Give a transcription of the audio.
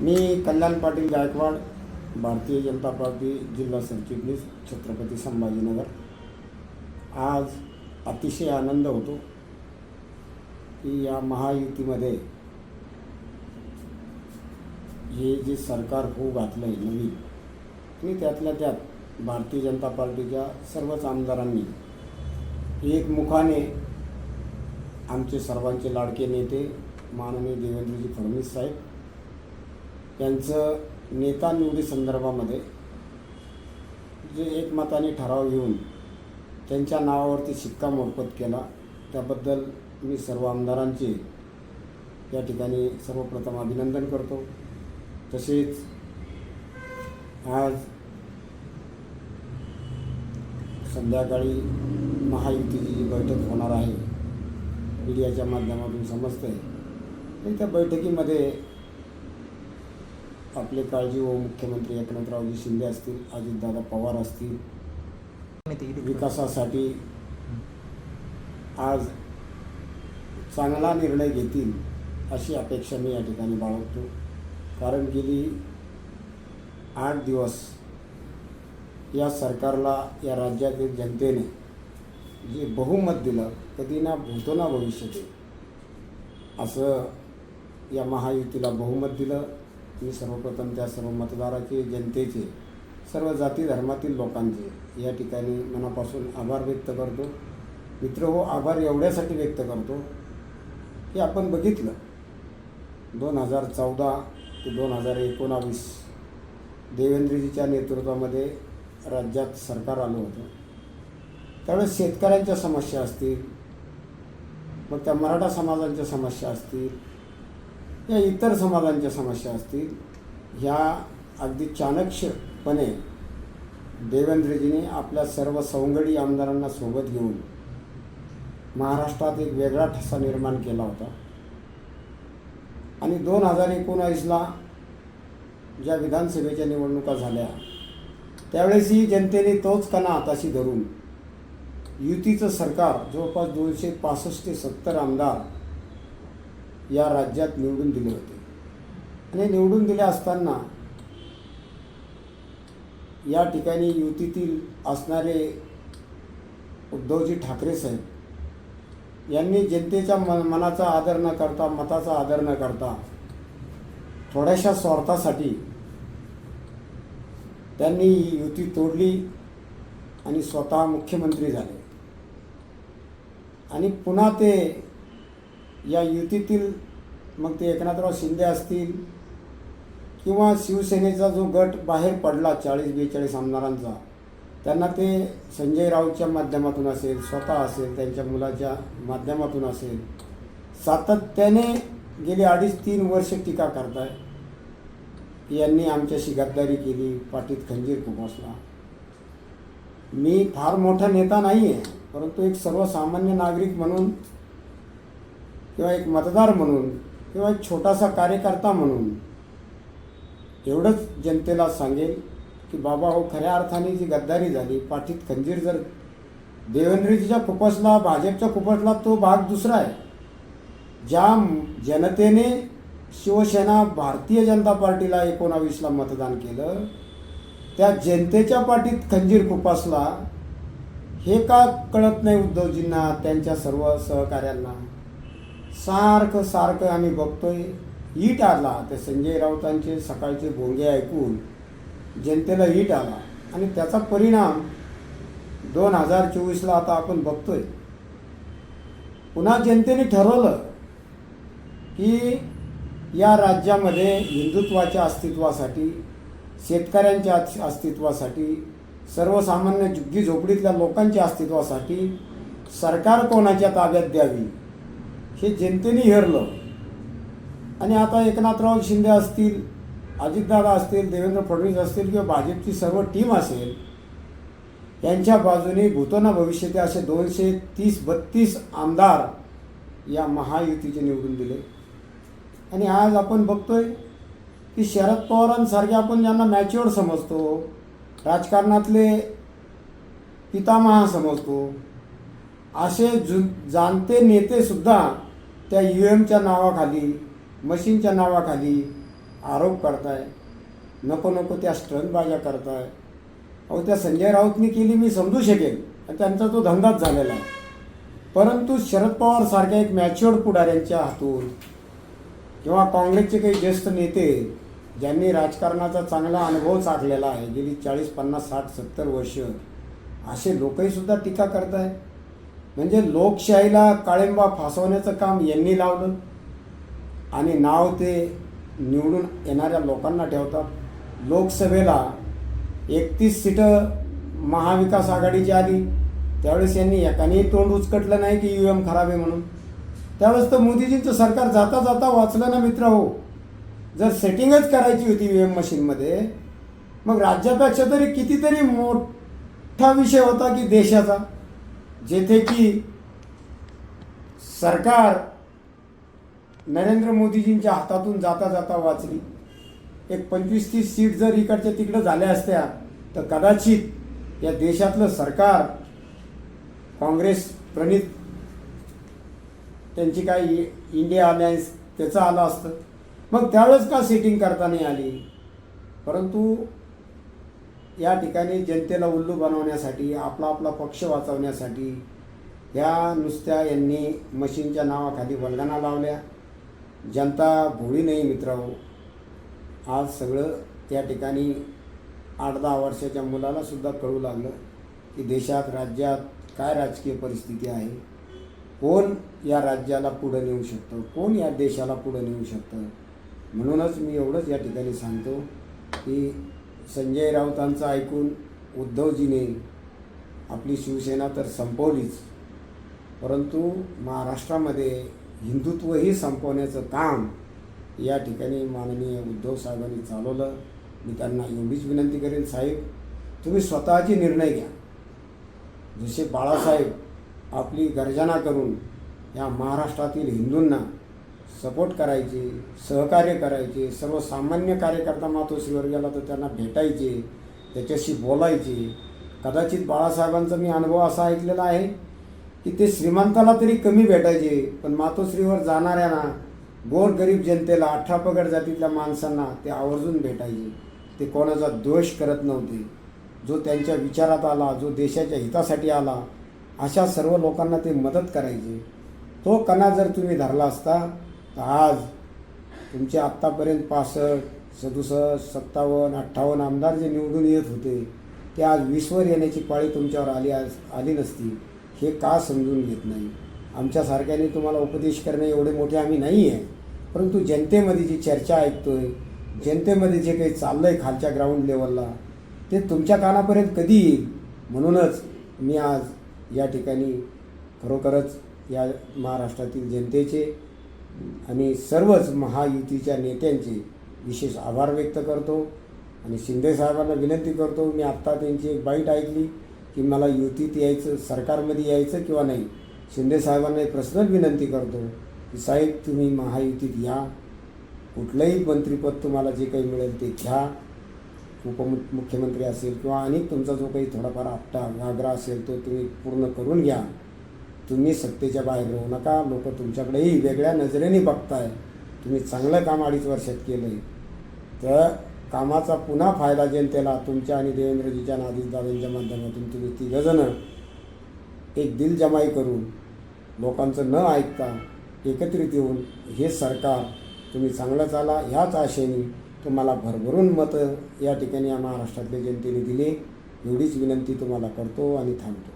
मी कल्याण Patil Gaikwad, Bharatiya Janata party जिल्हा सरचिटणीस, छत्रपती संभाजीनगर। आज अतिशय आनंद होतो की या महायुतीमध्ये हे जे सरकार होऊ घातलं आहे नवीन, आणि त्यातल्या त्यात भारतीय जनता पार्टीच्या सर्वच आमदारांनी एकमुखाने आमचे सर्वांचे लाडके नेते माननीय देवेंद्रजी फडणवीस साहेब यांचं नेता निवडी संदर्भामध्ये जे एकमताने ठराव घेऊन त्यांच्या नावावरती शिक्कामोर्तब केला, त्याबद्दल मी सर्व आमदारांचे या ठिकाणी सर्वप्रथम अभिनंदन करतो। तसेच आज संध्याकाळी महायुतीची जी बैठक होणार आहे, मीडियाच्या माध्यमातून समजते आणि त्या बैठकीमध्ये आपले काळजी व मुख्यमंत्री एकनाथरावजी शिंदे असतील, अजितदादा पवार असतील, विकासासाठी आज चांगला निर्णय घेतील अशी अपेक्षा मी या ठिकाणी बाळगतो। कारण गेली 8 दिवस या सरकारला या राज्यातील जनतेने जे बहुमत दिलं, कधी ना भूतो ना भविष्यते असं या महायुतीला बहुमत दिलं। मी सर्वप्रथम त्या सर्व मतदाराचे, जनतेचे, सर्व जाती धर्मातील लोकांचे या ठिकाणी मनापासून आभार व्यक्त करतो। मित्रहो, आभार एवढ्यासाठी व्यक्त करतो की आपण बघितलं 2014 ते 2019 देवेंद्रजीच्या नेतृत्वामध्ये राज्यात सरकार आलं होतं। त्यावेळेस शेतकऱ्यांच्या समस्या असतील, मग त्या मराठा समाजांच्या समस्या असतील, या इतर समाजांच्या समस्या असतील, ह्या अगदी चाणक्यपणे देवेंद्रजींनी आपल्या सर्व सवंगडी आमदारांना सोबत घेऊन महाराष्ट्रात एक वेगळा ठसा निर्माण केला होता। आणि 2019ला ज्या विधानसभेच्या निवडणुका झाल्या, त्यावेळेसही जनतेने तोच कणा हाताशी धरून युतीचं सरकार जवळपास 265 ते 70 आमदार या राज्यात निवडून दिले होते। आणि निवडून दिले असताना या ठिकाणी युतीतील असणारे उद्धवजी ठाकरे साहेब यांनी जनतेच्या मनाचा आदर न करता, मताचा आदर न करता, थोड्याशा स्वार्थासाठी त्यांनी युती तोडली आणि स्वतः मुख्यमंत्री झाले। आणि पुन्हा ते या युतीतील, मग ते एकनाथराव शिंदे असतील किंवा शिवसेनेचा जो गट बाहेर पडला 40-42 आमदारांचा, त्यांना ते संजय राऊतच्या माध्यमातून असेल, स्वतः असेल, त्यांच्या मुलाच्या माध्यमातून असेल, सातत्याने गेली 2.5-3 वर्ष टीका करताय। यांनी आमच्याशी गद्दारी केली, पाठीत खंजीर खुपसला। मी फार मोठा नेता नाही आहे, परंतु एक सर्वसामान्य नागरिक म्हणून किंवा एक मतदार म्हणून किंवा एक छोटासा कार्यकर्ता म्हणून एवढंच जनतेला सांगेल की बाबा हो, खऱ्या अर्थाने जी गद्दारी झाली, पाठीत खंजीर जर देवेंद्रजीच्या खुपसला, भाजपच्या खुपसला, तो भाग दुसरा आहे। ज्या जनतेने शिवसेना भारतीय जनता पार्टीला 19ला मतदान केलं, त्या जनतेच्या पाठीत खंजीर खुपसला, हे का कळत नाही उद्धवजींना, त्यांच्या सर्व सहकाऱ्यांना? सारखं आम्ही बघतोय। ईट आला, ते संजय राऊतांचे सकाळचे भोंगे ऐकून जनतेला ईट आला, आणि त्याचा परिणाम 2024ला आता आपण बघतोय। पुन्हा जनतेने ठरवलं की या राज्यामध्ये हिंदुत्वाच्या अस्तित्वासाठी, शेतकऱ्यांच्या अस्तित्वासाठी, सर्वसामान्य झुग्गी झोपडीतल्या लोकांच्या अस्तित्वासाठी सरकार कोणाच्या ताब्यात द्यावी हे जनतेने हेरलं। आणि आता एकनाथराव शिंदे असतील, अजितदादा असतील, देवेंद्र फडणवीस असतील किंवा भाजपची सर्व टीम असेल, यांच्या बाजूने भूतो ना भविष्यते असे 230-32 आमदार या महायुतीचे निवडून दिले। आणि आज आपण बघतोय की शरद पवारांसारखे आपण ज्यांना मॅच्युअर समजतो, राजकारणातले पितामहा समजतो, असे जाणते नेतेसुद्धा त्या UMच्या नावाखाली, मशीनच्या नावाखाली आरोप करताय, नको नको त्या स्टंटबाज्या करताय. अहो त्या संजय राऊतनी केली मी समजू शकेल, त्यांचा तो धंदाच झालेला आहे. परंतु शरद पवार सारख्या एक मॅच्युअर्ड पुढाऱ्यांच्या हातून किंवा काँग्रेसचे काही ज्येष्ठ नेते ज्यांनी राजकारणाचा चांगला अनुभव चाखलेला आहे, गेली 40, 50, 60, 70 वर्ष, असे लोकही सुद्धा टीका करताय. म्हणजे लोकशाहीला काळिंबा फासवण्याचं काम यांनी लावलं आणि नाव ते निवडून येणाऱ्या लोकांना ठेवतात. लोकसभेला 31 सीटं महाविकास आघाडीची आली, त्यावेळेस यांनी एकानेही तोंड उचकटलं नाही की UM खराब आहे म्हणून. त्यावेळेस तर मोदीजींचं सरकार जाता जाता वाचलं ना मित्र हो. जर सेटिंगच करायची होती UM मशीनमध्ये, मग राज्यापेक्षा तरी कितीतरी मोठा विषय होता की देशाचा, जेथे की सरकार नरेंद्र मोदीजींच्या हातातून जाता जाता वाचली. एक 25-30 सीट जर इकडच्या तिकडं झाल्या असत्या तर कदाचित या देशातलं सरकार काँग्रेस प्रणित त्यांची काय इंडिया अलायन्स त्याचं आलं असतं. मग त्यावेळेस का सेटिंग करता नाही आली? परंतु या ठिकाणी जनतेला उल्लू बनवण्यासाठी, आपला आपला पक्ष वाचवण्यासाठी या नुसत्या यांनी मशीनच्या नावाखाली वल्गना लावल्या. जनता भोळी नाही मित्रांनो. आज सगळं त्या ठिकाणी 8-10 वर्षाच्या मुलाला सुद्धा कळू लागलं की देशात, राज्यात काय राजकीय परिस्थिती आहे, कोण या राज्याला पुढं नेऊ शकतं, कोण या देशाला पुढं नेऊ शकतं. म्हणूनच मी एवढंच या ठिकाणी सांगतो की संजय राऊतांचं ऐकून उद्धवजीने आपली शिवसेना तर संपवलीच, परंतु महाराष्ट्रामध्ये हिंदुत्वही संपवण्याचं काम या ठिकाणी माननीय उद्धव साहेबांनी चालवलं. मी त्यांना एवढीच विनंती करेन, साहेब तुम्ही स्वतःचे निर्णय घ्या. जसे बाळासाहेब आपली गर्जना करून या महाराष्ट्रातील हिंदूंना सपोर्ट करायचे, सहकार्य करायचे, सर्वसामान्य कार्यकर्ता मातोश्रीवर गेला तर त्यांना भेटायचे, त्याच्याशी बोलायचे. कदाचित बाळासाहेबांचा मी अनुभव असा ऐकलेला आहे की ते श्रीमंताला तरी कमी भेटायचे, पण मातोश्रीवर जाणाऱ्यांना, गोरगरीब जनतेला, 18 पगड जातीतल्या माणसांना ते आवर्जून भेटायचे. ते कोणाचा दोष करत नव्हते. जो त्यांच्या विचारात आला, जो देशाच्या हितासाठी आला, अशा सर्व लोकांना ते मदत करायचे. तो कणा जर तुम्ही धरला असता तर आज तुमचे आत्तापर्यंत 65, 67, 57, 58 आमदार जे निवडून येत होते ते आज 20वर येण्याची पाळी तुमच्यावर आली नसती. हे का समजून घेत नाही? आमच्यासारख्याने तुम्हाला उपदेश करणे एवढे मोठे आम्ही नाही आहे, परंतु जनतेमध्ये जी चर्चा ऐकतोय, जनतेमध्ये जे काही चाललं आहे खालच्या ग्राउंड लेवलला, ते तुमच्या कानापर्यंत कधी येईल? म्हणूनच मी आज या ठिकाणी खरोखरच या महाराष्ट्रातील जनतेचे आणि सर्वच महायुतीच्या नेत्यांचे विशेष आभार व्यक्त करतो आणि शिंदेसाहेबांना विनंती करतो. मी आत्ता त्यांची एक बाईट ऐकली की मला युतीत यायचं, सरकारमध्ये यायचं किंवा नाही. शिंदेसाहेबांना एक पर्सनल विनंती करतो की साहेब तुम्ही महायुतीत या, कुठलंही मंत्रिपद तुम्हाला जे काही मिळेल ते घ्या. उपमुख्यमंत्री असेल किंवा अनेक तुमचा जो काही थोडाफार आपटा व्याग्रा असेल तो तुम्ही पूर्ण करून घ्या. तुम्ही सत्तेच्या बाहेर राहू नका. लोक तुमच्याकडेही वेगळ्या नजरेने बघताय. तुम्ही चांगलं काम 2.5 वर्षात केलं आहे, तर कामाचा पुन्हा फायदा जनतेला तुमच्या आणि देवेंद्रजीच्या आणि आदित्यदादांच्या माध्यमातून तुम्ही 3 जणं एक दिलजमाई करून लोकांचं न ऐकता एकत्रित येऊन हे सरकार तुम्ही चांगलं चाला, ह्याच आशेने तुम्हाला भरभरून मतं या ठिकाणी या महाराष्ट्रातल्या जनतेने दिली. एवढीच विनंती तुम्हाला करतो आणि थांबतो.